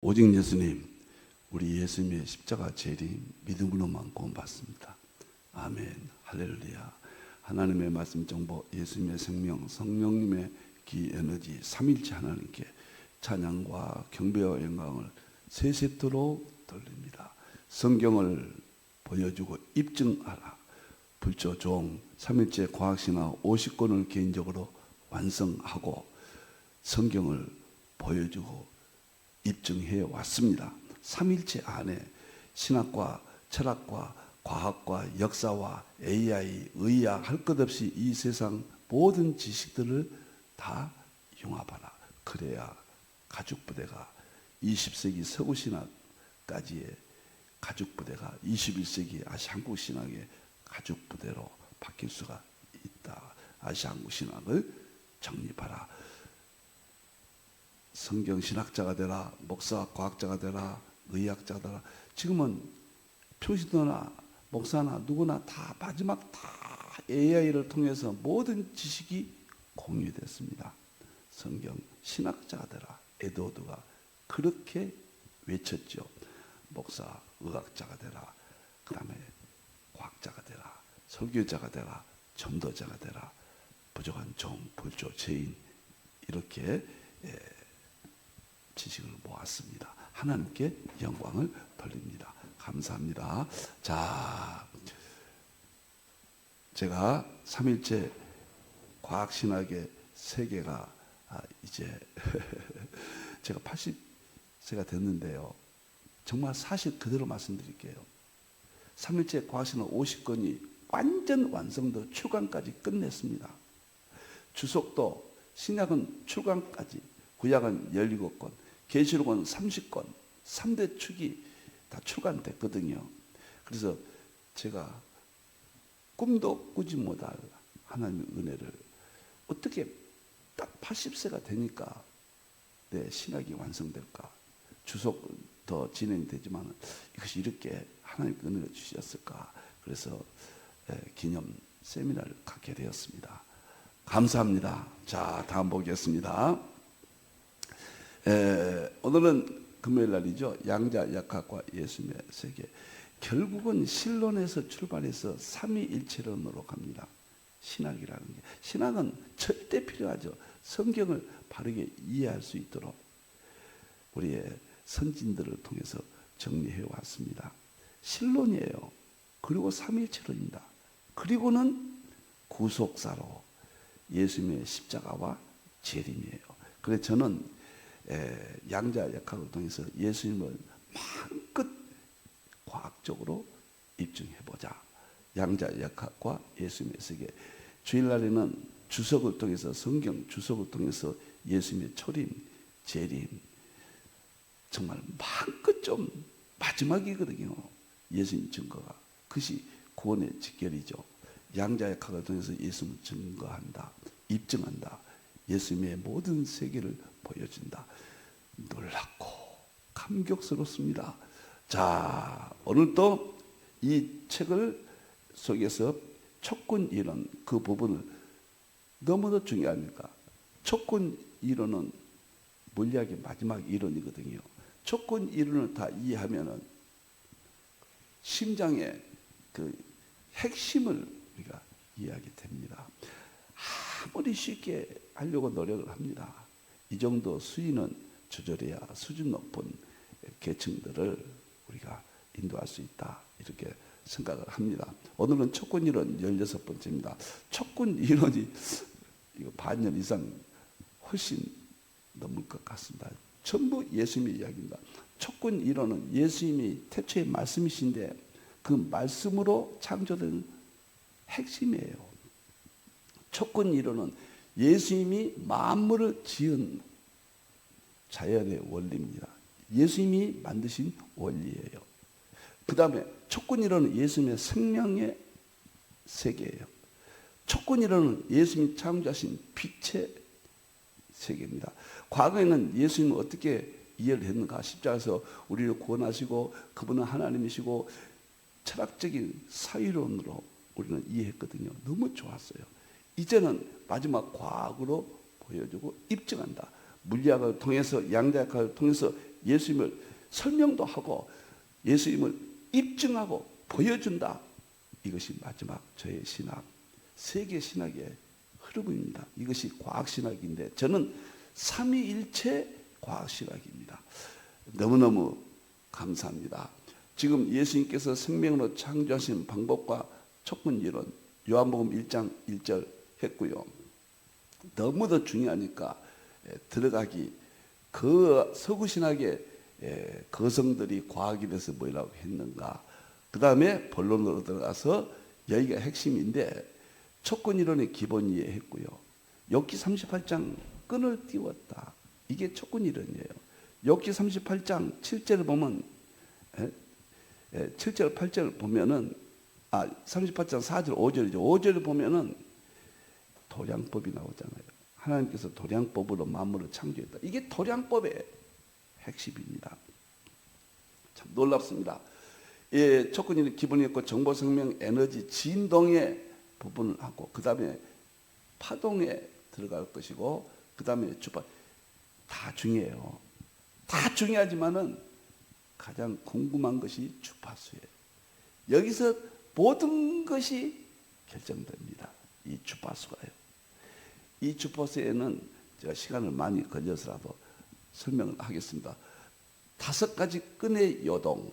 오직 예수님, 우리 예수님의 십자가 재림 믿음으로만 구원받습니다. 아멘, 할렐루야. 하나님의 말씀 정보, 예수님의 생명, 성령님의 기 에너지, 삼일체 하나님께 찬양과 경배와 영광을 세 세트로 돌립니다. 성경을 보여주고 입증하라. 불조 종 삼일체 과학신화 50권을 개인적으로 완성하고 성경을 보여주고 입증해 왔습니다. 삼일체 안에 신학과 철학과 과학과 역사와 AI, 의학 할 것 없이 이 세상 모든 지식들을 다 융합하라. 그래야 가죽부대가 20세기 서구신학까지의 가죽부대가 21세기 아시아한국신학의 가죽부대로 바뀔 수가 있다. 아시아한국신학을 정립하라. 성경신학자가 되라. 목사 과학자가 되라. 의학자가 되라. 지금은 표시도나 목사나 누구나 다 마지막 다 AI를 통해서 모든 지식이 공유됐습니다. 성경 신학자가 되라. 에드워드가 그렇게 외쳤죠. 목사, 의학자가 되라. 그 다음에 과학자가 되라. 설교자가 되라. 전도자가 되라. 부족한 종, 불조, 죄인 이렇게 지식을 모았습니다. 하나님께 영광을 돌립니다. 감사합니다. 자, 제가 삼일체 과학신학의 세계가 이제 제가 80세가 됐는데요. 정말 사실 그대로 말씀드릴게요. 삼일체 과학신학 50권이 완전 완성도 출간까지 끝냈습니다. 주석도 신약은 출간까지, 구약은 17권, 계시록은 30권, 3대 축이 다 출간됐거든요. 그래서 제가 꿈도 꾸지 못할 하나님의 은혜를 어떻게 딱 80세가 되니까 내 신학이 완성될까? 주석 더 진행되지만 이것이 이렇게 하나님의 은혜를 주셨을까? 그래서 기념 세미나를 갖게 되었습니다. 감사합니다. 자, 다음 보겠습니다. 오늘은 금요일 날이죠. 양자역학과 예수님의 세계. 결국은 신론에서 출발해서 삼위일체론으로 갑니다. 신학이라는 게. 신학은 절대 필요하죠. 성경을 바르게 이해할 수 있도록 우리의 선진들을 통해서 정리해 왔습니다. 신론이에요. 그리고 삼위일체론입니다. 그리고는 구속사로 예수님의 십자가와 재림이에요. 그래서 저는 양자역학을 통해서 예수님을 마음껏 과학적으로 입증해보자. 양자역학과 예수님의 세계. 주일날에는 주석을 통해서 성경 주석을 통해서 예수님의 초림, 재림 정말 마음껏 좀 마지막이거든요. 예수님 증거가. 그것이 구원의 직결이죠. 양자역학을 통해서 예수님을 증거한다. 입증한다. 예수님의 모든 세계를 보여준다. 놀랍고 감격스럽습니다. 자, 오늘도 이 책을 속에서 촉군 이론 그 부분을 너무도 중요합니까? 촉군 이론은 물리학의 마지막 이론이거든요. 촉군 이론을 다 이해하면은 심장의 그 핵심을 우리가 이해하게 됩니다. 아무리 쉽게 하려고 노력을 합니다. 이 정도 수위는 조절해야 수준 높은 계층들을 우리가 인도할 수 있다. 이렇게 생각을 합니다. 오늘은 촉군 이론 16번째입니다. 촉군 이론이 이거 반년 이상 훨씬 넘을 것 같습니다. 전부 예수님의 이야기입니다. 촉군 이론은 예수님이 태초의 말씀이신데 그 말씀으로 창조된 핵심이에요. 촉군 이론은 예수님이 만물을 지은 자연의 원리입니다. 예수님이 만드신 원리예요. 그 다음에 촉군 이론은 예수님의 생명의 세계예요. 촉군 이론은 예수님이 창조하신 빛의 세계입니다. 과거에는 예수님은 어떻게 이해를 했는가? 십자가에서 우리를 구원하시고 그분은 하나님이시고 철학적인 사유론으로 우리는 이해했거든요. 너무 좋았어요. 이제는 마지막 과학으로 보여주고 입증한다. 물리학을 통해서 양자역학을 통해서 예수님을 설명도 하고 예수님을 입증하고 보여준다. 이것이 마지막 저의 신학, 세계 신학의 흐름입니다. 이것이 과학신학인데 저는 삼위일체 과학신학입니다. 너무너무 감사합니다. 지금 예수님께서 생명으로 창조하신 방법과 촉근이론 요한복음 1장 1절 했고요. 너무도 중요하니까 들어가기 그 서구신학의 거성들이 과학에 대해서 뭐라고 했는가. 그 다음에 본론으로 들어가서 여기가 핵심인데 촉근이론의 기본 이해했고요. 욥기 38장 끈을 띄웠다. 이게 촉근이론이에요. 욥기 38장 7절을 보면 7절 8절 보면은 38장 4절 5절이죠. 5절을 보면은 도량법이 나오잖아요. 하나님께서 도량법으로 만물을 창조했다. 이게 도량법의 핵심입니다. 참 놀랍습니다. 예, 촉근이는 기본이었고 정보생명 에너지 진동의 부분을 하고 그 다음에 파동에 들어갈 것이고 그 다음에 주파 다 중요해요. 다 중요하지만은 가장 궁금한 것이 주파수예요. 여기서 모든 것이 결정됩니다. 이 주파수가요. 이 주파수에는 제가 시간을 많이 걸려서라도 설명을 하겠습니다. 5가지 끈의 요동,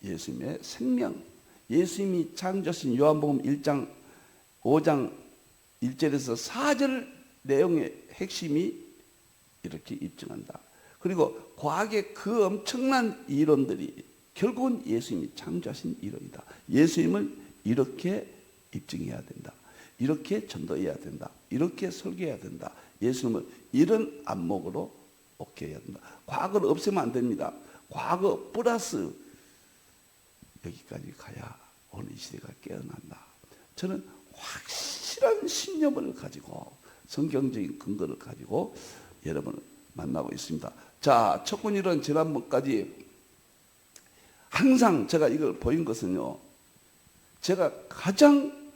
예수님의 생명, 예수님이 창조하신 요한복음 1장 5장 1절에서 4절 내용의 핵심이 이렇게 입증한다. 그리고 과학의 그 엄청난 이론들이 결국은 예수님이 창조하신 이론이다. 예수님을 이렇게 입증해야 된다. 이렇게 전도해야 된다. 이렇게 설교해야 된다. 예수님을 이런 안목으로 오케이 해야 된다. 과거를 없애면 안 됩니다. 과거 플러스 여기까지 가야 오늘 이 시대가 깨어난다. 저는 확실한 신념을 가지고 성경적인 근거를 가지고 여러분을 만나고 있습니다. 자, 촉근이론 지난번까지 항상 제가 이걸 보인 것은요. 제가 가장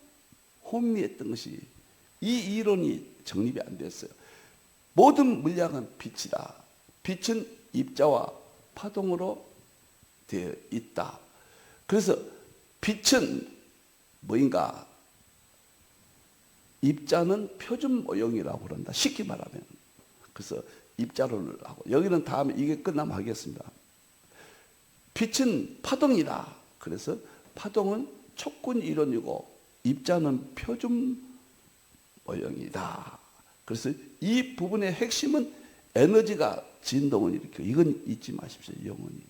혼미했던 것이 이 이론이 정립이 안 됐어요. 모든 물량은 빛이다. 빛은 입자와 파동으로 되어 있다. 그래서 빛은 뭐인가? 입자는 표준 모형이라고 그런다. 쉽게 말하면. 그래서 입자론을 하고 여기는 다음에 이게 끝나면 하겠습니다. 빛은 파동이다. 그래서 파동은 촉근 이론이고 입자는 표준 모형이다. 그래서 이 부분의 핵심은 에너지가 진동을 일으켜. 이건 잊지 마십시오. 영원히.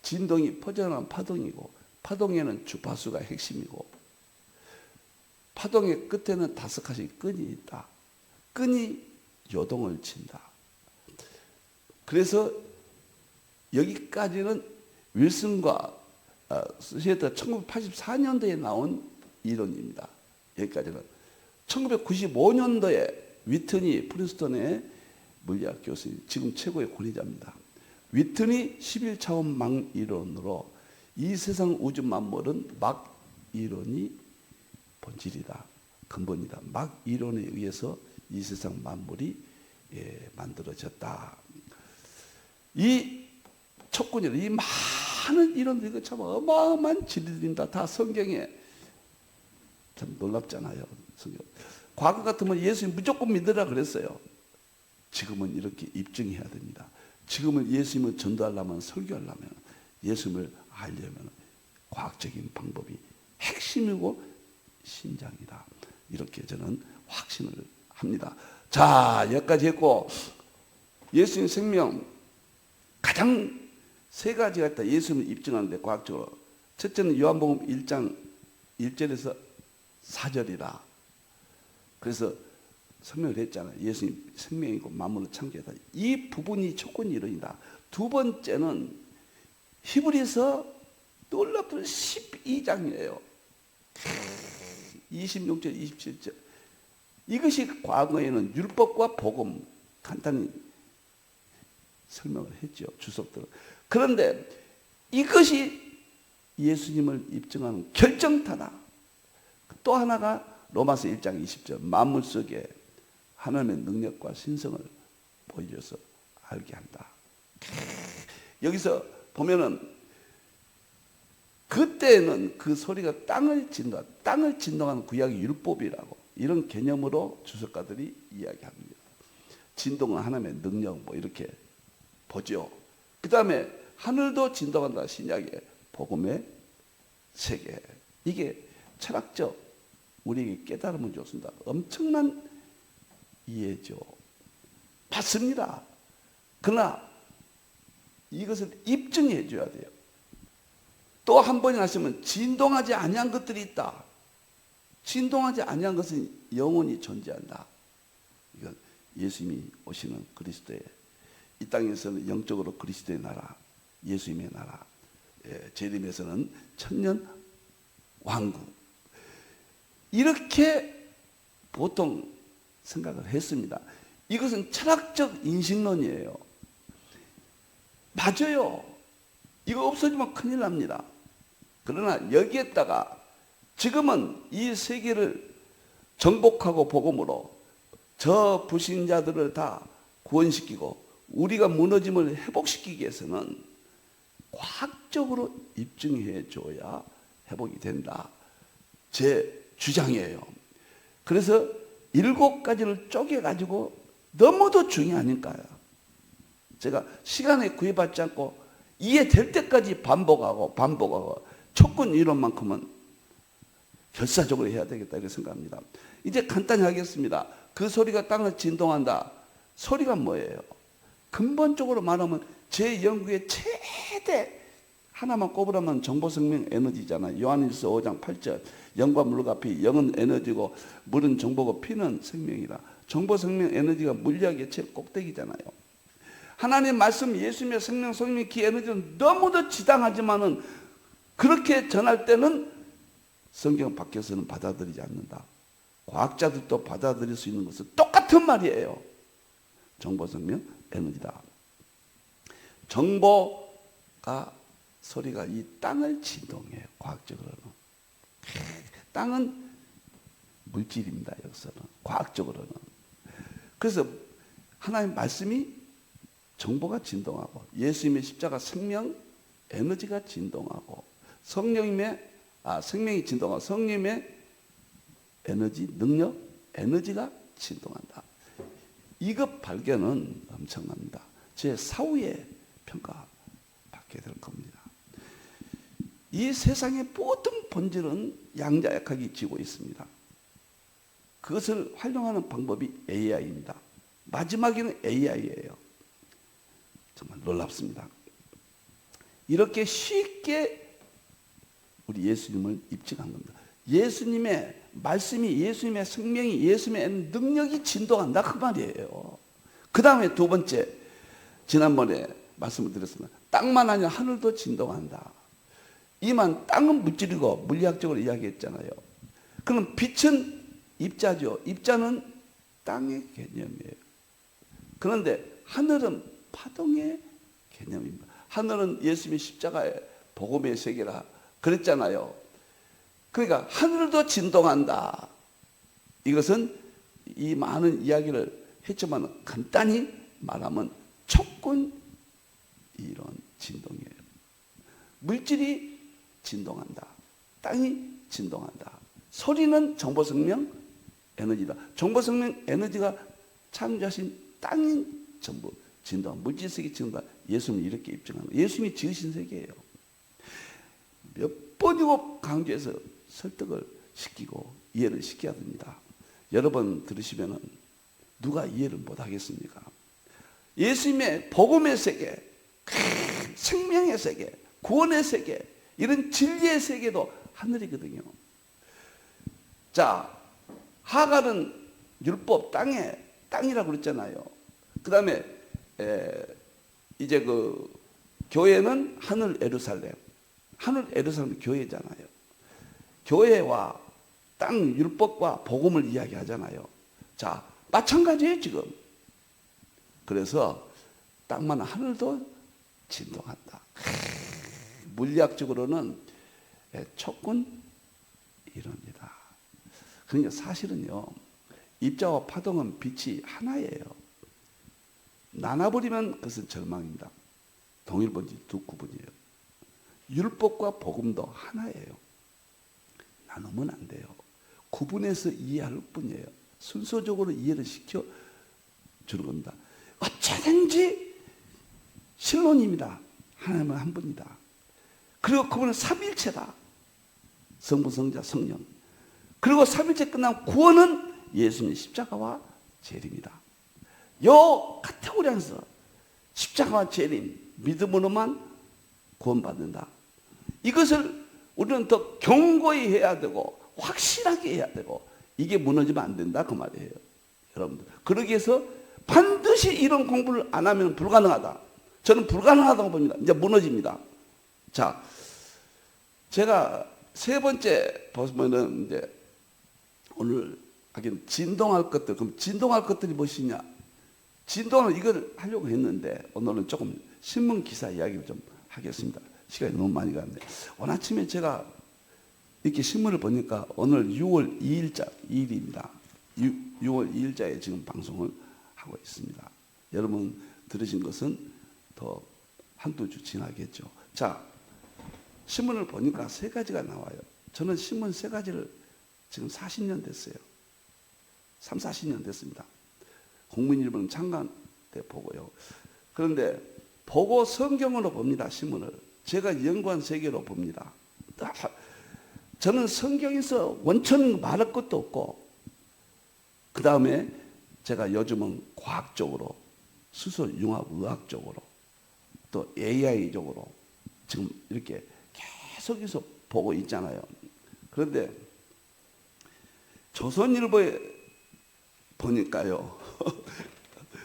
진동이 퍼져나가는 파동이고 파동에는 주파수가 핵심이고 파동의 끝에는 5가지 끈이 있다. 끈이 요동을 친다. 그래서 여기까지는 윌슨과 스헤터 1984년도에 나온 이론입니다. 여기까지는 1995년도에 위트니 프린스턴의 물리학 교수님, 지금 최고의 권위자입니다. 위트니 11차원 망 이론으로 이 세상 우주 만물은 막 이론이 본질이다. 근본이다. 막 이론에 의해서 이 세상 만물이 만들어졌다. 이 촉근이론, 이 많은 이론들, 이거 참 어마어마한 진리들입니다. 다 성경에 참 놀랍잖아요. 성경. 과거 같으면 예수님 무조건 믿으라 그랬어요. 지금은 이렇게 입증해야 됩니다. 지금은 예수님을 전도하려면, 설교하려면, 예수님을 알려면 과학적인 방법이 핵심이고 신장이다. 이렇게 저는 확신을 합니다. 자, 여기까지 했고 예수님 생명 가장 3가지가 있다. 예수님을 입증하는데 과학적으로. 첫째는 요한복음 1장 1절에서 4절이라. 그래서 설명을 했잖아요. 예수님 생명이고 만물을 창조했다. 이 부분이 촉근 이론이다. 두 번째는 히브리서 놀랍던 12장이에요. 26절, 27절. 이것이 과거에는 율법과 복음 간단히 설명을 했죠. 주석들은. 그런데 이것이 예수님을 입증하는 결정타다. 또 하나가 로마서 1장 20절. 만물 속에 하나님의 능력과 신성을 보여줘서 알게 한다. 여기서 보면은 그때는 그 소리가 땅을 진동하는 구약의 율법이라고 이런 개념으로 주석가들이 이야기합니다. 진동은 하나님의 능력 뭐 이렇게 보죠. 그 다음에 하늘도 진동한다. 신약의 복음의 세계. 이게 철학적 우리에게 깨달음을 줬습니다. 엄청난 이해죠. 맞습니다. 그러나 이것을 입증해 줘야 돼요. 또 한 번이 하시면 진동하지 아니한 것들이 있다. 진동하지 아니한 것은 영원히 존재한다. 이건 예수님이 오시는 그리스도의 이 땅에서는 영적으로 그리스도의 나라, 예수님의 나라, 재림에서는 천년 왕국. 이렇게 보통 생각을 했습니다. 이것은 철학적 인식론이에요. 맞아요. 이거 없어지면 큰일 납니다. 그러나 여기에다가 지금은 이 세계를 정복하고 복음으로 저 불신자들을 다 구원시키고 우리가 무너짐을 회복시키기 위해서는 과학적으로 입증해 줘야 회복이 된다. 제 주장이에요. 그래서 7가지를 쪼개가지고 너무도 중요하니까요. 제가 시간에 구애받지 않고 이해될 때까지 반복하고 촉근 이론만큼은 결사적으로 해야 되겠다 이렇게 생각합니다. 이제 간단히 하겠습니다. 그 소리가 땅을 진동한다. 소리가 뭐예요? 근본적으로 말하면 제 연구의 최대 하나만 꼽으라면 정보생명 에너지잖아요. 요한일서 5장 8절 영과 물과 피, 영은 에너지고 물은 정보고 피는 생명이라. 정보생명 에너지가 물리학의 제일 꼭대기잖아요. 하나님 말씀 예수님의 생명, 성령, 기 에너지는 너무도 지당하지만은 그렇게 전할 때는 성경 밖에서는 받아들이지 않는다. 과학자들도 받아들일 수 있는 것은 똑같은 말이에요. 정보, 생명, 에너지다. 정보가 소리가 이 땅을 진동해요. 과학적으로는. 땅은 물질입니다. 여기서는. 과학적으로는. 그래서 하나님 말씀이 정보가 진동하고 예수님의 십자가 생명 에너지가 진동하고 생명이 진동하고 성령의 에너지 능력 에너지가 진동한다. 이것 발견은 엄청납니다. 제 사후에 평가받게 될 겁니다. 이 세상의 모든 본질은 양자역학이 지고 있습니다. 그것을 활용하는 방법이 AI입니다. 마지막에는 AI예요. 정말 놀랍습니다. 이렇게 쉽게 우리 예수님을 입증한 겁니다. 예수님의 말씀이 예수님의 생명이 예수님의 능력이 진동한다 그 말이에요. 그 다음에 두 번째 지난번에 말씀을 드렸습니다. 땅만 아니라 하늘도 진동한다. 이만 땅은 물질이고 물리학적으로 이야기했잖아요. 그럼 빛은 입자죠. 입자는 땅의 개념이에요. 그런데 하늘은 파동의 개념입니다. 하늘은 예수님의 십자가의 복음의 세계라 그랬잖아요. 그러니까 하늘도 진동한다. 이것은 이 많은 이야기를 했지만 간단히 말하면 촉근 이론 진동이에요. 물질이 진동한다. 땅이 진동한다. 소리는 정보생명 에너지다. 정보생명 에너지가 창조하신 땅인 전부 진동, 물질세계 진동. 예수님이 이렇게 입증한 거예요. 예수님이 지으신 세계예요. 몇 번이고 강조해서 설득을 시키고 이해를 시켜야 됩니다. 여러분 들으시면은 누가 이해를 못 하겠습니까? 예수님의 복음의 세계, 생명의 세계, 구원의 세계, 이런 진리의 세계도 하늘이거든요. 자, 하갈은 율법 땅이라고 그랬잖아요. 그 다음에 이제 그 교회는 하늘 예루살렘 교회잖아요. 교회와 땅 율법과 복음을 이야기하잖아요. 자, 마찬가지예요 지금. 그래서 땅만 하늘도 진동한다. 물리학적으로는 촉근 이론이다. 그러니까 사실은요, 입자와 파동은 빛이 하나예요. 나눠버리면 그것은 절망입니다. 동일본지 두 구분이에요. 율법과 복음도 하나예요. 나누면 안 돼요. 구분해서 이해할 뿐이에요. 순서적으로 이해를 시켜 주는 겁니다. 어쩌든지 신론입니다. 하나님은 한 분이다. 그리고 그분은 삼일체다. 성부, 성자, 성령. 그리고 삼일체 끝나면 구원은 예수님의 십자가와 재림이다. 요 카테고리 안에서 십자가와 재림, 믿음으로만 구원받는다. 이것을 우리는 더 견고히 해야 되고 확실하게 해야 되고 이게 무너지면 안 된다 그 말이에요. 여러분들. 그러기 위해서 반드시 이런 공부를 안 하면 불가능하다. 저는 불가능하다고 봅니다. 이제 무너집니다. 자, 제가 세 번째 보면은 이제 오늘 하긴 진동할 것들. 그럼 진동할 것들이 무엇이냐? 진동을 이걸 하려고 했는데 오늘은 조금 신문 기사 이야기를 좀 하겠습니다. 시간이 너무 많이 갔네. 오늘 아침에 제가 이렇게 신문을 보니까 오늘 6월 2일입니다. 6월 2일자에 지금 방송을 하고 있습니다. 여러분 들으신 것은 더 한두 주 지나겠죠. 자, 신문을 보니까 세 가지가 나와요. 저는 신문 세 가지를 지금 40년 됐어요. 3, 40년 됐습니다. 국민일보는 창간 때 보고요. 그런데 보고 성경으로 봅니다. 신문을. 제가 연구한 세계로 봅니다. 저는 성경에서 원천 말할 것도 없고 그 다음에 제가 요즘은 과학적으로 수소융합의학적으로 또 AI적으로 지금 이렇게 계속해서 보고 있잖아요. 그런데 조선일보에 보니까요.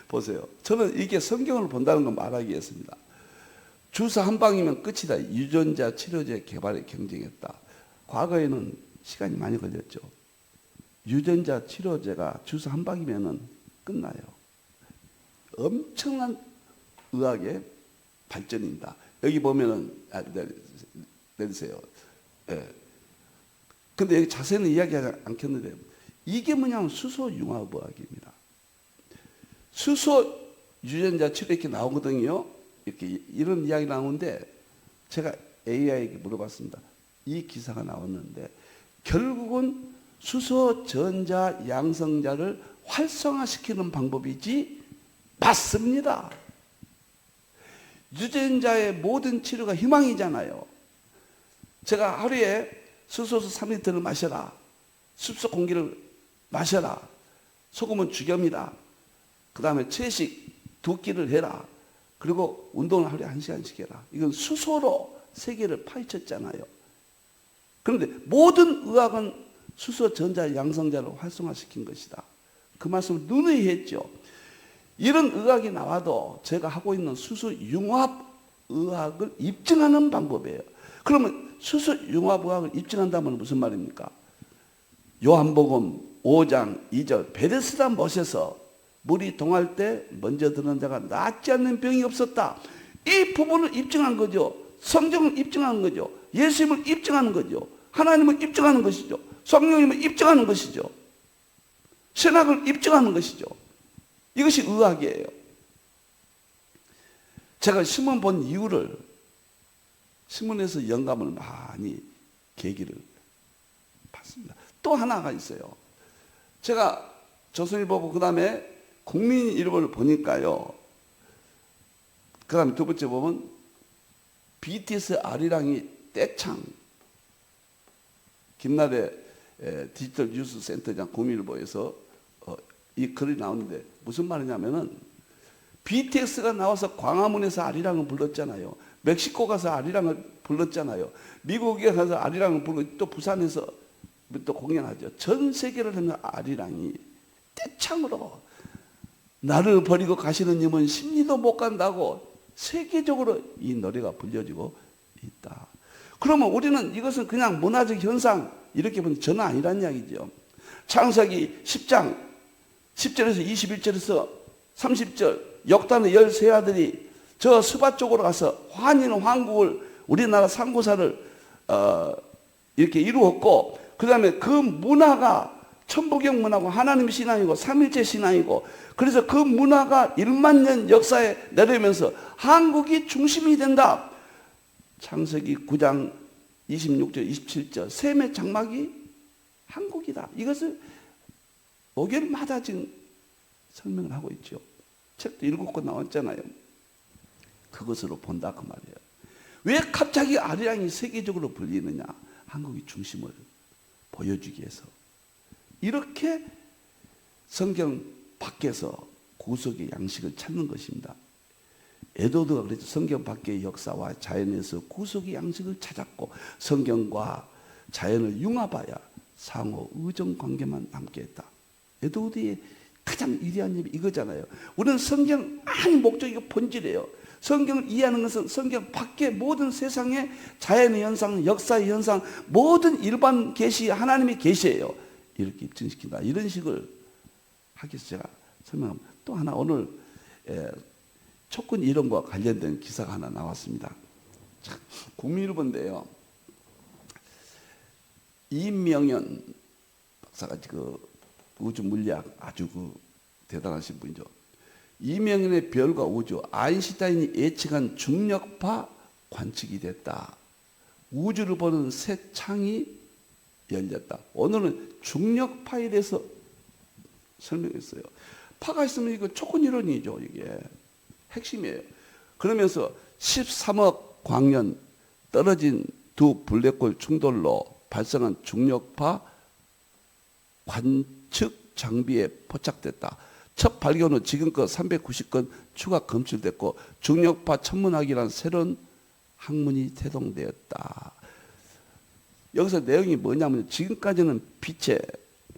보세요. 저는 이게 성경을 본다는 걸 말하기 위해서입니다. 주사 한 방이면 끝이다. 유전자 치료제 개발에 경쟁했다. 과거에는 시간이 많이 걸렸죠. 유전자 치료제가 주사 한 방이면 끝나요. 엄청난 의학의 발전입니다. 여기 보면은 내리세요. 예. 근데 여기 자세는 이야기하지 않겠는데 이게 뭐냐면 수소융합의학입니다. 수소 유전자 치료 이렇게 나오거든요. 이렇게 이런 이야기 나오는데 제가 AI에게 물어봤습니다. 이 기사가 나왔는데 결국은 수소 전자 양성자를 활성화시키는 방법이지 맞습니다. 유전자의 모든 치료가 희망이잖아요. 제가 하루에 수소수 3리터를 마셔라. 습속 공기를 마셔라. 소금은 죽염이다. 그 다음에 채식 2끼를 해라. 그리고 운동을 하루에 1시간씩 해라. 이건 수소로 세계를 파헤쳤잖아요. 그런데 모든 의학은 수소 전자 양성자를 활성화시킨 것이다. 그 말씀을 누누이 했죠. 이런 의학이 나와도 제가 하고 있는 수소 융합 의학을 입증하는 방법이에요. 그러면 수소 융합 의학을 입증한다면 무슨 말입니까? 요한복음 5장 2절 베데스다 못에서 물이 동할 때 먼저 드는 자가 낫지 않는 병이 없었다. 이 부분을 입증한 거죠. 성경을 입증하는 거죠. 예수님을 입증하는 거죠. 하나님을 입증하는 것이죠. 성령님을 입증하는 것이죠. 신학을 입증하는 것이죠. 이것이 의학이에요. 제가 신문 본 이유를 신문에서 영감을 많이 계기를 받습니다. 또 하나가 있어요. 제가 조선일보 보고 그 다음에 국민일보를 보니까요. 그 다음에 두 번째 보면 BTS 아리랑이 떼창 김나래 디지털 뉴스 센터장 국민일보에서 이 글이 나오는데 무슨 말이냐면은 BTS가 나와서 광화문에서 아리랑을 불렀잖아요. 멕시코 가서 아리랑을 불렀잖아요. 미국에 가서 아리랑을 부르고 또 부산에서 또 공연하죠. 전 세계를 하는 아리랑이 떼창으로 나를 버리고 가시는 님은 심리도 못 간다고 세계적으로 이 노래가 불려지고 있다. 그러면 우리는 이것은 그냥 문화적 현상 이렇게 보면 전혀 아니란 이야기죠. 창세기 10장 10절에서 21절에서 30절 역단의 13아들이 저 스바 쪽으로 가서 환인 왕국을 우리나라 상고사를 이렇게 이루었고 그 다음에 그 문화가 천부경 문화고 하나님 신앙이고 삼일체 신앙이고, 그래서 그 문화가 1만 년 역사에 내려오면서 한국이 중심이 된다. 창세기 9장 26절 27절 셈의 장막이 한국이다. 이것을 목요일마다 지금 설명을 하고 있죠. 책도 7권 나왔잖아요. 그것으로 본다 그 말이에요. 왜 갑자기 아리랑이 세계적으로 불리느냐? 한국이 중심을 보여주기 위해서. 이렇게 성경 밖에서 구속의 양식을 찾는 것입니다. 에드워드가 그랬죠. 성경 밖의 역사와 자연에서 구속의 양식을 찾았고 성경과 자연을 융합하여 상호 의정 관계만 남게했다. 에드워드의 가장 위대한 일이 이거잖아요. 우리는 성경 한 목적이 본질이에요. 성경을 이해하는 것은 성경 밖의 모든 세상의 자연의 현상, 역사의 현상, 모든 일반 계시, 하나님의 계시예요. 이렇게 입증시킨다. 이런 식을 하기 위해서 제가 설명합니다. 또 하나 오늘 촉군 이론과 관련된 기사가 하나 나왔습니다. 국민일보인데요. 이명현 박사가 그 우주 물리학 아주 그 대단하신 분이죠. 이명현의 별과 우주, 아인슈타인이 예측한 중력파 관측이 됐다. 우주를 보는 새 창이 열렸다. 오늘은 중력파에 대해서 설명했어요. 파가 있으면 이거 촉군 이론이죠. 이게 핵심이에요. 그러면서 13억 광년 떨어진 두 블랙홀 충돌로 발생한 중력파 관측 장비에 포착됐다. 첫 발견 후 지금껏 390건 추가 검출됐고 중력파 천문학이라는 새로운 학문이 태동되었다. 여기서 내용이 뭐냐면 지금까지는 빛에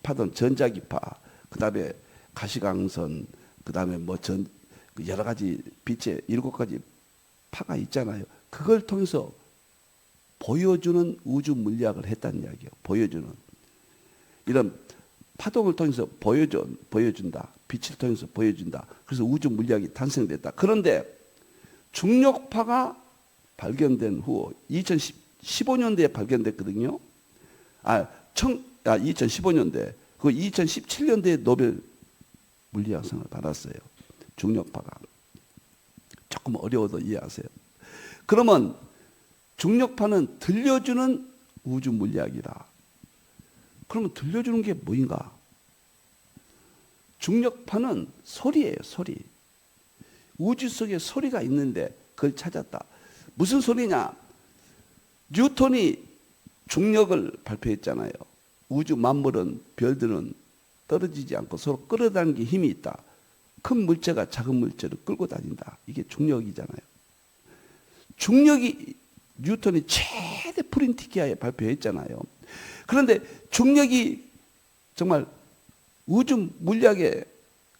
파던 전자기파, 그 다음에 가시광선, 그 다음에 여러 가지 빛의 7가지 파가 있잖아요. 그걸 통해서 보여주는 우주 물리학을 했다는 이야기예요. 보여주는. 이런 파동을 통해서 보여준다. 빛을 통해서 보여준다. 그래서 우주 물리학이 탄생됐다. 그런데 중력파가 발견된 후 2015년대에 발견됐거든요. 2015년대. 그 2017년대에 노벨 물리학상을 받았어요. 중력파가. 조금 어려워도 이해하세요. 그러면 중력파는 들려주는 우주 물리학이다. 그러면 들려주는 게 뭐인가? 중력파는 소리예요, 소리. 우주 속에 소리가 있는데 그걸 찾았다. 무슨 소리냐? 뉴턴이 중력을 발표했잖아요. 우주 만물은, 별들은 떨어지지 않고 서로 끌어다니는 힘이 있다. 큰 물체가 작은 물체를 끌고 다닌다. 이게 중력이잖아요. 중력이 뉴턴이 최대 프린티기하에 발표했잖아요. 그런데 중력이 정말 우주 물리학의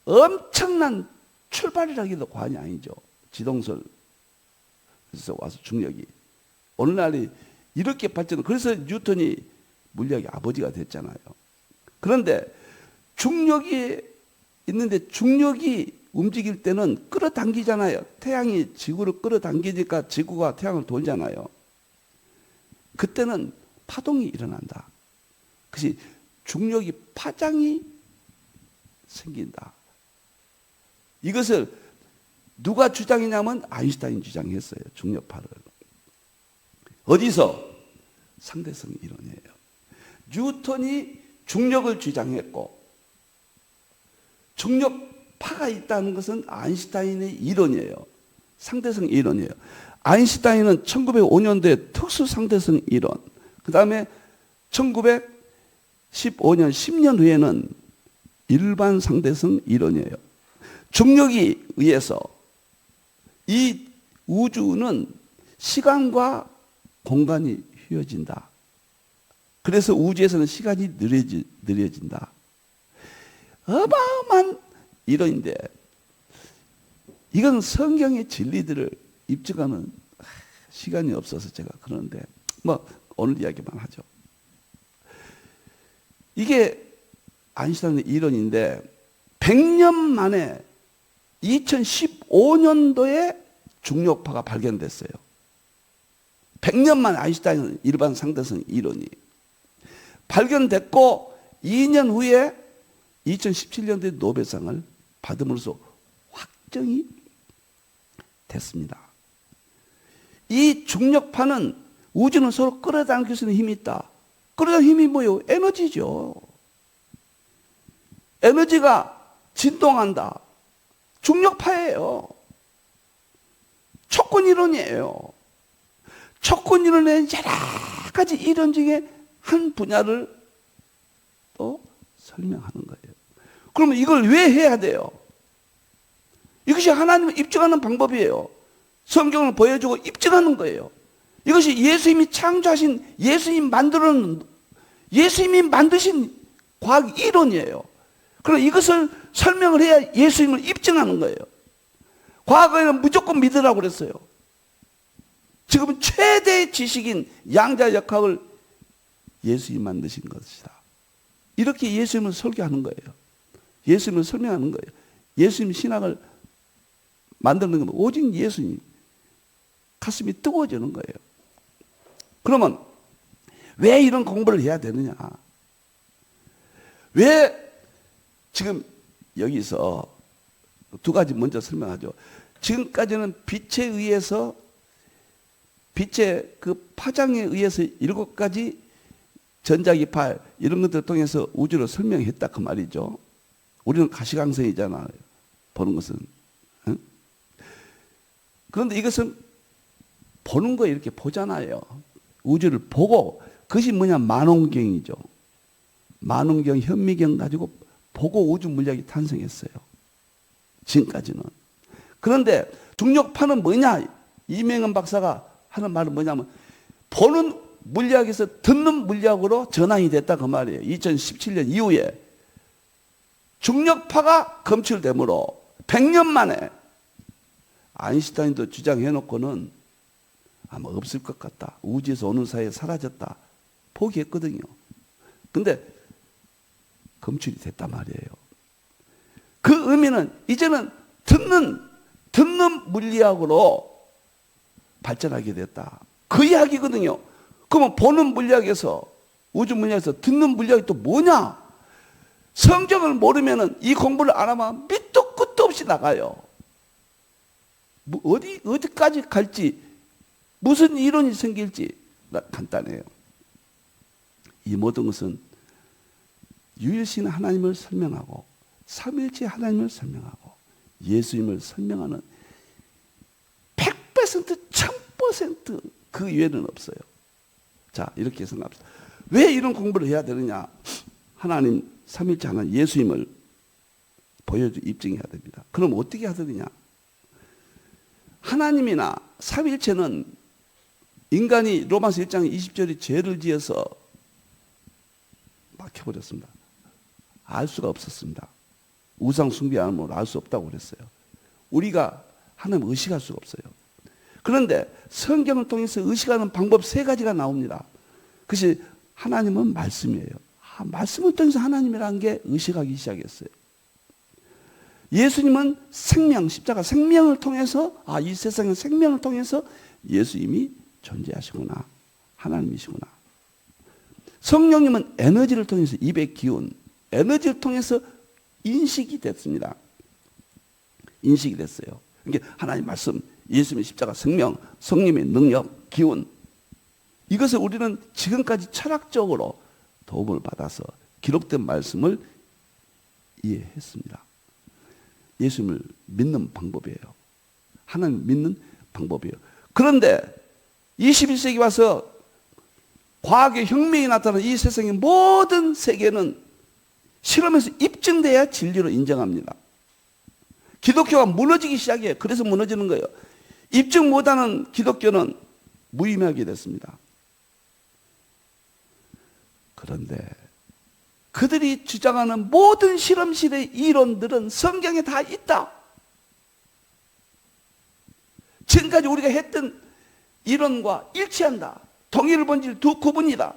엄청난 출발이라기도 과언이 아니죠. 지동설에서 와서 중력이. 오늘날이 이렇게 발전, 그래서 뉴턴이 물리학의 아버지가 됐잖아요. 그런데 중력이 있는데 중력이 움직일 때는 끌어당기잖아요. 태양이 지구를 끌어당기니까 지구가 태양을 돌잖아요. 그때는 파동이 일어난다. 그것이 중력이 파장이 생긴다. 이것을 누가 주장했냐면 아인슈타인이 주장했어요. 중력파를. 어디서? 상대성 이론이에요. 뉴턴이 중력을 주장했고 중력파가 있다는 것은 아인슈타인의 이론이에요. 상대성 이론이에요. 아인슈타인은 1905년도에 특수 상대성 이론, 그 다음에 1915년 10년 후에는 일반 상대성 이론이에요. 중력에 의해서 이 우주는 시간과 공간이 휘어진다. 그래서 우주에서는 시간이 느려진다. 어마어마한 이론인데 이건 성경의 진리들을 입증하는 시간이 없어서 제가 그러는데 오늘 이야기만 하죠. 이게 아인슈타인의 이론인데 100년 만에 2015년도에 중력파가 발견됐어요. 100년 만에 아인슈타인은 일반 상대성 이론이 발견됐고 2년 후에 2017년도에 노벨상을 받음으로써 확정이 됐습니다. 이 중력파는 우주는 서로 끌어당길 수 있는 힘이 있다. 끌어당기는 힘이 뭐예요? 에너지죠. 에너지가 진동한다. 중력파예요. 촉근이론이에요. 촉근이론의 여러 가지 이론 중에 한 분야를 또 설명하는 거예요. 그러면 이걸 왜 해야 돼요? 이것이 하나님을 입증하는 방법이에요. 성경을 보여주고 입증하는 거예요. 이것이 예수님이 창조하신, 예수님이 만드신 과학 이론이에요. 그럼 이것을 설명을 해야 예수님을 입증하는 거예요. 과거에는 무조건 믿으라고 그랬어요. 지금은 최대의 지식인 양자역학을 예수님이 만드신 것이다. 이렇게 예수님을 설교하는 거예요. 예수님을 설명하는 거예요. 예수님 신학을 만드는 건 오직 예수님. 가슴이 뜨거워지는 거예요. 그러면 왜 이런 공부를 해야 되느냐? 왜 지금 여기서 두 가지 먼저 설명하죠. 지금까지는 빛에 의해서, 빛의 그 파장에 의해서 7가지 전자기파 이런 것들을 통해서 우주를 설명했다 그 말이죠. 우리는 가시광선이잖아요. 보는 것은. 응? 그런데 이것은 보는 거 이렇게 보잖아요. 우주를 보고, 그것이 뭐냐? 만원경이죠. 만원경, 현미경 가지고 보고 우주 물리학이 탄생했어요. 지금까지는. 그런데 중력파는 뭐냐? 이명현 박사가 하는 말은 뭐냐면 보는 물리학에서 듣는 물리학으로 전환이 됐다 그 말이에요. 2017년 이후에 중력파가 검출되므로 100년 만에 아인슈타인도 주장해놓고는 아마 없을 것 같다. 우주에서 오는 사이에 사라졌다. 포기했거든요. 근데 검출이 됐단 말이에요. 그 의미는 이제는 듣는 물리학으로 발전하게 됐다. 그 이야기거든요. 그러면 보는 물리학에서, 우주 물리학에서 듣는 물리학이 또 뭐냐? 성경을 모르면은, 이 공부를 안 하면 밑도 끝도 없이 나가요. 뭐 어디까지 갈지, 무슨 이론이 생길지 간단해요. 이 모든 것은 유일신 하나님을 설명하고 삼일체 하나님을 설명하고 예수님을 설명하는 100%, 1000% 그 외에는 없어요. 자, 이렇게 생각합시다. 왜 이런 공부를 해야 되느냐? 하나님, 삼일체 하나님, 예수님을 보여주, 입증해야 됩니다. 그럼 어떻게 해야 되느냐? 하나님이나 삼일체는 인간이 로마서 1장 20절에 죄를 지어서 막혀버렸습니다. 알 수가 없었습니다. 우상 숭배함으로 알 수 없다고 그랬어요. 우리가 하나님을 의식할 수가 없어요. 그런데 성경을 통해서 의식하는 방법 3가지가 나옵니다. 그것이 하나님은 말씀이에요. 말씀을 통해서 하나님이라는 게 의식하기 시작했어요. 예수님은 생명, 십자가 생명을 통해서, 이 세상의 생명을 통해서 예수님이 존재하시구나. 하나님이시구나. 성령님은 에너지를 통해서, 입의 기운, 에너지를 통해서 인식이 됐습니다. 인식이 됐어요. 그러니까 하나님 말씀, 예수님의 십자가 생명, 성령님의 능력, 기운, 이것을 우리는 지금까지 철학적으로 도움을 받아서 기록된 말씀을 이해했습니다. 예수님을 믿는 방법이에요. 하나님 믿는 방법이에요. 그런데 21세기 와서 과학의 혁명이 나타난 이 세상의 모든 세계는 실험에서 입증돼야 진리로 인정합니다. 기독교가 무너지기 시작해요. 그래서 무너지는 거예요. 입증 못하는 기독교는 무의미하게 됐습니다. 그런데 그들이 주장하는 모든 실험실의 이론들은 성경에 다 있다. 지금까지 우리가 했던 이론과 일치한다. 동일을 본질 두 구분이다.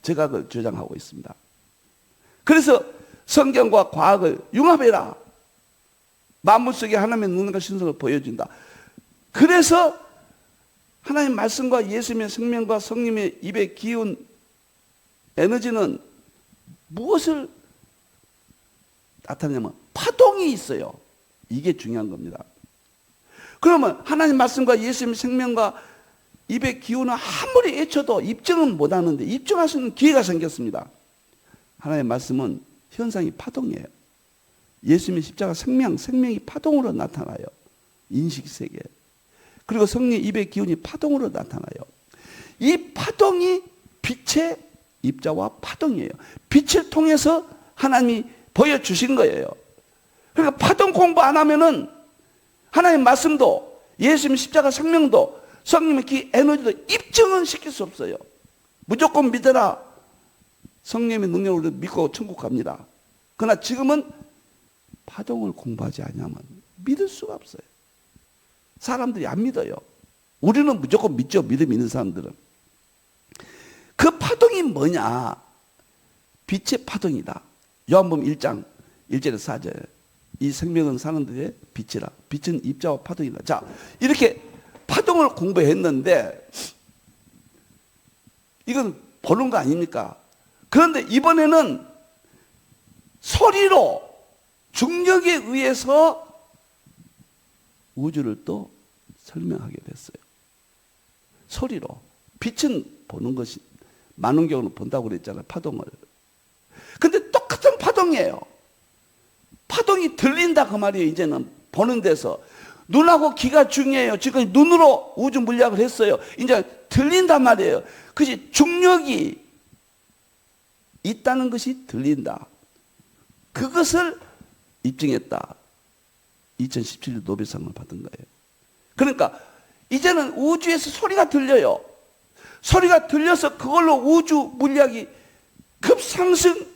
제가 그걸 주장하고 있습니다. 그래서 성경과 과학을 융합해라. 만물 속에 하나님의 능력과 신성을 보여준다. 그래서 하나님의 말씀과 예수님의 생명과 성령님의 입의 기운, 에너지는 무엇을 나타내냐면 파동이 있어요. 이게 중요한 겁니다. 그러면 하나님 말씀과 예수님 생명과 입의 기운을 아무리 외쳐도 입증은 못하는데 입증할 수 있는 기회가 생겼습니다. 하나님의 말씀은 현상이 파동이에요. 예수님의 십자가 생명이 파동으로 나타나요. 인식세계. 그리고 성령 입의 기운이 파동으로 나타나요. 이 파동이 빛의 입자와 파동이에요. 빛을 통해서 하나님이 보여주신 거예요. 그러니까 파동 공부 안 하면은 하나님 말씀도 예수님 십자가 생명도 성령의 기 에너지도 입증은 시킬 수 없어요. 무조건 믿어라. 성령의 능력으로 믿고 천국 갑니다. 그러나 지금은 파동을 공부하지 않으면 믿을 수가 없어요. 사람들이 안 믿어요. 우리는 무조건 믿죠. 믿음 있는 사람들은. 그 파동이 뭐냐? 빛의 파동이다. 요한복음 1장 1절에서 4절. 이 생명은 사람들의 빛이라. 빛은 입자와 파동이다. 자, 이렇게 파동을 공부했는데 이건 보는 거 아닙니까? 그런데 이번에는 소리로 중력에 의해서 우주를 또 설명하게 됐어요. 소리로. 빛은 보는 것이 많은 경우는 본다고 그랬잖아요. 파동을. 근데 똑같은 파동이에요. 파동이 들린다 그 말이에요. 이제는 보는 데서. 눈하고 귀가 중요해요. 지금 눈으로 우주 물리학을 했어요. 이제 들린단 말이에요. 그것이 중력이 있다는 것이 들린다. 그것을 입증했다. 2017년 노벨상을 받은 거예요. 그러니까 이제는 우주에서 소리가 들려요. 소리가 들려서 그걸로 우주 물리학이 급상승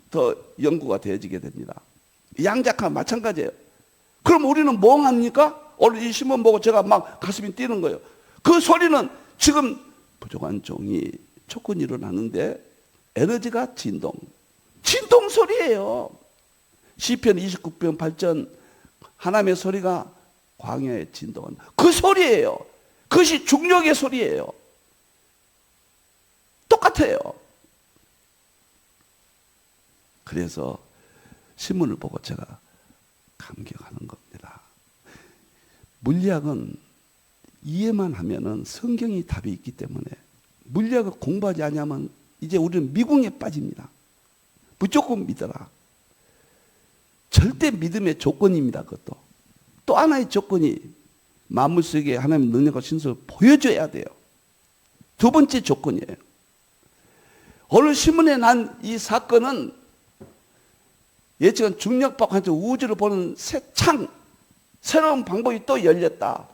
더 연구가 되어지게 됩니다. 양자과 마찬가지예요. 그럼 우리는 뭐 합니까? 오늘 이 신문 보고 제가 막 가슴이 뛰는 거예요. 그 소리는 지금 부족한 종이 촉근이 일어나는데 에너지가 진동 소리예요. 시편 29편 8전 하나님의 소리가 광야의 진동은 그 소리예요. 그것이 중력의 소리예요. 똑같아요. 그래서 신문을 보고 제가 감격하는 겁니다. 물리학은 이해만 하면은 성경이 답이 있기 때문에 물리학을 공부하지 않으면 이제 우리는 미궁에 빠집니다. 무조건 믿어라. 절대 믿음의 조건입니다. 그것도. 또 하나의 조건이 만물 속에 하나님의 능력과 신성을 보여줘야 돼요. 두 번째 조건이에요. 오늘 신문에 난 이 사건은 예측은 중력밖에 우주를 보는 새 창, 새로운 방법이 또 열렸다.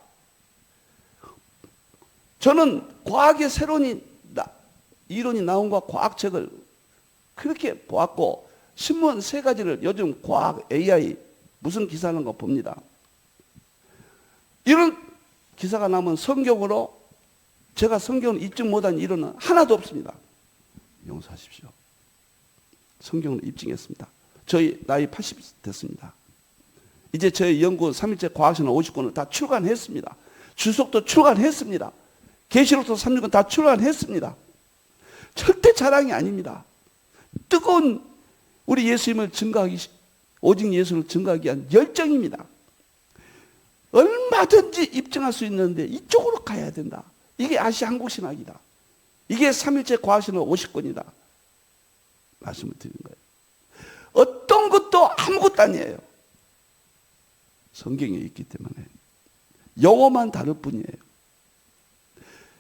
저는 과학의 새로운 이론이 나온 거 과학책을 그렇게 보았고 신문 세 가지를 요즘 과학, AI 무슨 기사 하는 거 봅니다. 이런 기사가 나면 성경으로 제가 성경을 입증 못한 이론은 하나도 없습니다. 용서하십시오. 성경을 입증했습니다. 저희 나이 80 됐습니다. 이제 저희 연구 3일째 과학서는 50권을 다 출간했습니다. 주석도 출간했습니다. 계시록도 36권 다 출간했습니다. 절대 자랑이 아닙니다. 뜨거운 우리 예수님을 증거하기, 오직 예수를 증거하기 위한 열정입니다. 얼마든지 입증할 수 있는데 이쪽으로 가야 된다. 이게 아시아 한국신학이다. 이게 3일째 과학서는 50권이다. 말씀을 드리는 거예요. 어떤 것도 아무것도 아니에요. 성경에 있기 때문에. 용어만 다를 뿐이에요.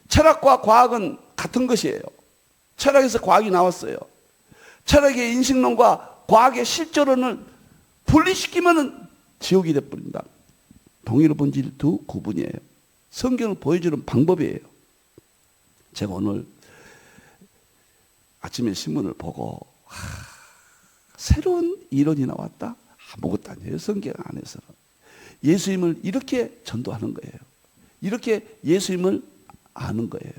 철학과 과학은 같은 것이에요. 철학에서 과학이 나왔어요. 철학의 인식론과 과학의 실존론을 분리시키면 지옥이 되어버린다. 동일한 본질 두 구분이에요. 성경을 보여주는 방법이에요. 제가 오늘 아침에 신문을 보고 새로운 이론이 나왔다? 아무것도 아니에요. 성경 안에서는. 예수님을 이렇게 전도하는 거예요. 이렇게 예수님을 아는 거예요.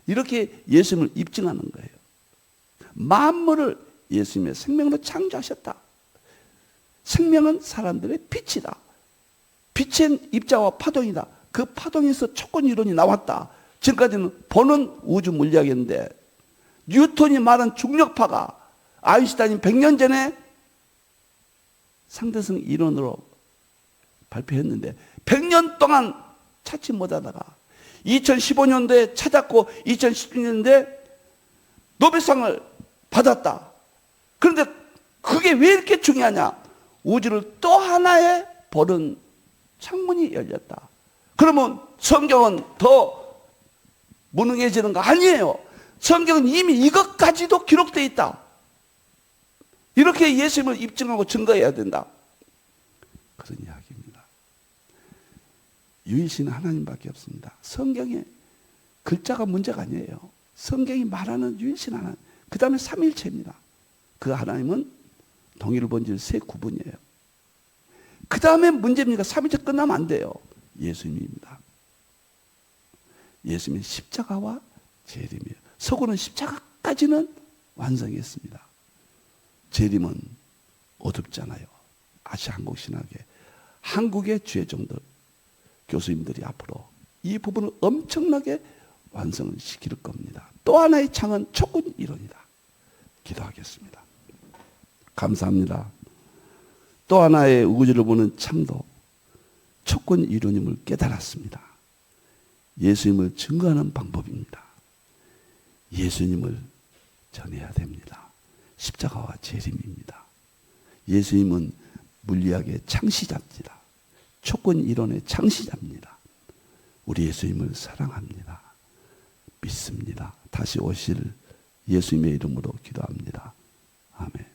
이렇게 예수님을 입증하는 거예요. 만물을 예수님의 생명으로 창조하셨다. 생명은 사람들의 빛이다. 빛은 입자와 파동이다. 그 파동에서 촉근 이론이 나왔다. 지금까지는 보는 우주 물리학인데 뉴턴이 말한 중력파가 아인슈타인이 100년 전에 상대성 이론으로 발표했는데 100년 동안 찾지 못하다가 2015년도에 찾았고 2016년도에 노벨상을 받았다. 그런데 그게 왜 이렇게 중요하냐? 우주를 또 하나의 보는 창문이 열렸다. 그러면 성경은 더 무능해지는 거 아니에요. 성경은 이미 이것까지도 기록되어 있다. 이렇게 예수님을 입증하고 증거해야 된다. 그런 이야기입니다. 유일신 하나님밖에 없습니다. 성경에 글자가 문제가 아니에요. 성경이 말하는 유일신 하나님. 그 다음에 삼일체입니다. 그 하나님은 동일 본질 세 구분이에요. 그 다음에 문제입니다. 삼일체 끝나면 안 돼요. 예수님입니다. 예수님은 십자가와 재림이에요. 서구는 십자가까지는 완성했습니다. 재림은 어둡잖아요. 아시아 한국신학에 한국의 죄종들 교수님들이 앞으로 이 부분을 엄청나게 완성을 시킬 겁니다. 또 하나의 창은 촉군 이론이다. 기도하겠습니다. 감사합니다. 또 하나의 우주를 보는 창도 촉군 이론임을 깨달았습니다. 예수님을 증거하는 방법입니다. 예수님을 전해야 됩니다. 십자가와 재림입니다. 예수님은 물리학의 창시자입니다. 촉군 이론의 창시자입니다. 우리 예수님을 사랑합니다. 믿습니다. 다시 오실 예수님의 이름으로 기도합니다. 아멘.